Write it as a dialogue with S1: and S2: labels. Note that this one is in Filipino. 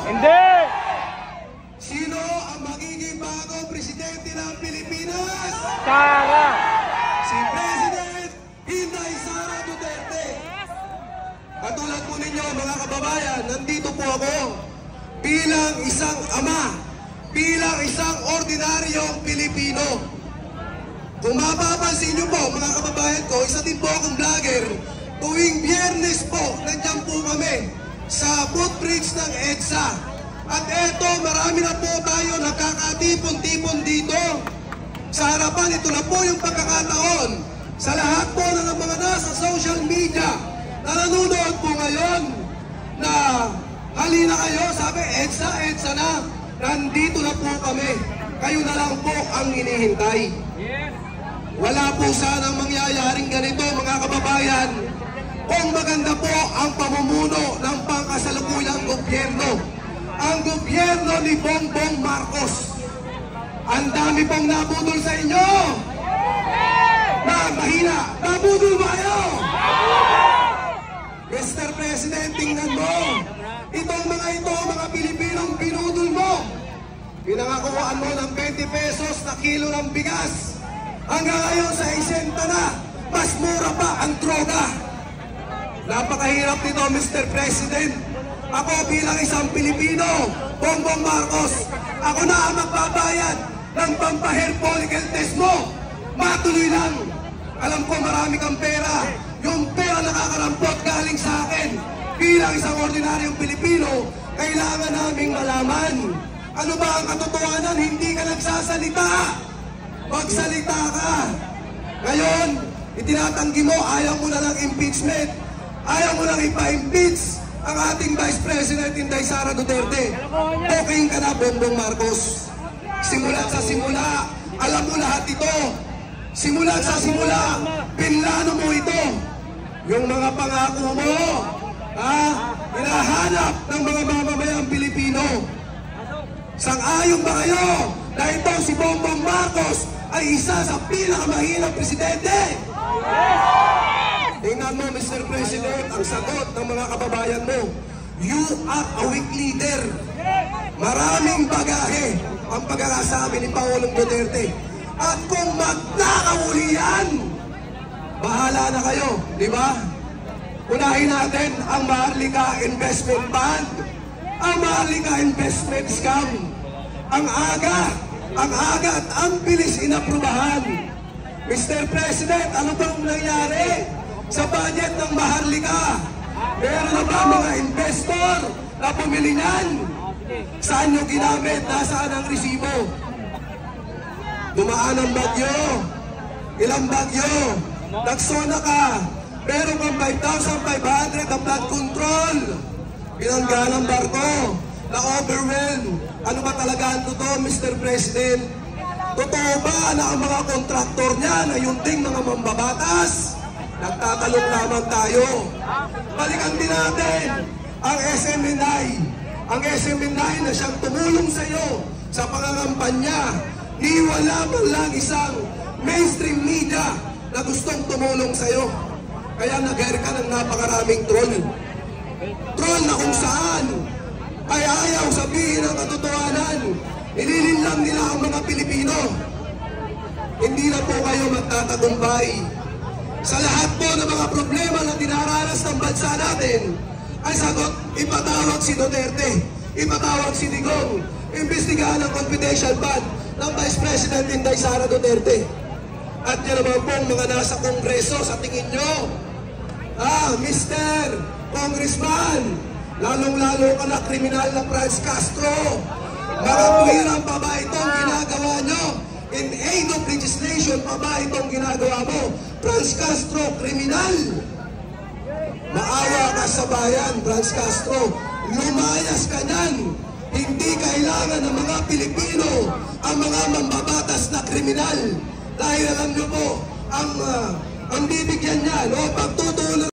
S1: Hindi!
S2: Sino ang magiging bagong presidente ng Pilipinas?
S1: Sara!
S2: Si President Inday Sara Duterte. Katulad po ninyo mga kababayan, nandito po ako bilang isang ama, bilang isang ordinaryong Pilipino. Kung mapapansin nyo po mga kababayan ko, isa din po akong vlogger. Tuwing Biyernes po, nandiyan po kami sa footbridge ng EDSA. At eto, marami na po tayo nakakatipon-tipon dito. Sa harapan, ito na po yung pagkakataon sa lahat po ng mga nasa social media na nanonood po ngayon na halina kayo, sabi, EDSA na. Nandito na po kami. Kayo na lang po ang hinihintay. Wala po sanang mangyayaring ganito mga kababayan kung maganda po ang pamumuno ng pangkasalukuyang gobyerno. Ang gobyerno ni Bongbong Marcos. Ang dami pong nabudol sa inyo. Na mahina. Nabudol ba kayo? Mr. President, tingnan mo. Itong mga Pilipinong pinudol mo. Pinangakuhaan mo ng 20 pesos na kilo ng bigas. Hanggang ngayon sa 60 na, mas mura pa ang droga. Napakahirap nito, Mr. President. Ako bilang isang Pilipino, Bongbong Marcos, ako na ang magbabayad ng pampahair follicle test mo. Matuloy lang. Alam ko marami kang pera. Yung pera nakakarampot galing sa akin. Bilang isang ordinaryong Pilipino, kailangan naming malaman. Ano ba ang katotohanan? Hindi ka nagsasalita. Magsalita ka. Ngayon, itinatanggi mo, ayaw mo na ng impeachment. Ayaw mo nang ipa-impeach ang ating Vice President Inday Sara Duterte. Okay ka na, Bongbong Marcos. Simula sa simula, alam mo lahat ito. Simula sa simula, pinlano mo ito. Yung mga pangako mo, hinahanap ng mga mamamayang Pilipino. Sang-ayon ba kayo na itong si Bongbong Marcos ay isa sa pinakamahirap presidente? Tingnan mo, Mr. President, ang sagot ng mga kababayan mo. You are a weak leader. Maraming bagahe ang pagkakasabi ni Pangulong Duterte. At kung magkakahuli yan, bahala na kayo, di ba? Unahin natin ang Maharlika Investment Fund, ang Maharlika Investment Scam. Ang aga at ang bilis inaprubahan. Mr. President, ano bang nangyari sa budget ng Maharlika? Meron na ba mga investor na bumili niyan? Saan nyo ginamit? Nasaan ang resibo? Dumaan ang bagyo. Ilang bagyo? Nagsona ka. Meron kang 5,500 na flood control. Binangga ng barko. Na-overwhelm. Ano ba talaga ang totoo, Mr. President? Totoo ba na ang mga kontraktor niya na yung ding mga mambabatas? Nagtatalong lamang tayo. Balikan din natin ang SMNI. Ang SMNI na siyang tumulong sa iyo sa pangangampanya. Ni wala man lang isang mainstream media na gustong tumulong sa iyo. Kaya nag-hire ka ng napakaraming troll. Troll na kung saan ay ayaw sabihin ang katotohanan. Inilinlang nila ang mga Pilipino. Hindi na po kayo magtatagumpay. Sa lahat po ng mga problema na dinaranas ng bansa natin, ay sagot, ipatawag si Duterte, ipatawag si Digong, imbestigahan ang confidential fund ng Vice President Inday Sara Duterte. At yan naman pong mga nasa Kongreso sa tingin nyo, Mr. Congressman, lalong-lalo ka na kriminal na Franz Castro. Nakatuwiran pa ba itong ginagawa nyo? In aid of legislation pa ba itong ginagawa mo? Franz Castro, kriminal. Maawa ka sa bayan, Franz Castro. Lumayas ka niyan. Hindi kailangan ng mga Pilipino ang mga mambabatas na kriminal. Dahil alam nyo po, ang bibigyan niyan o pagtutulong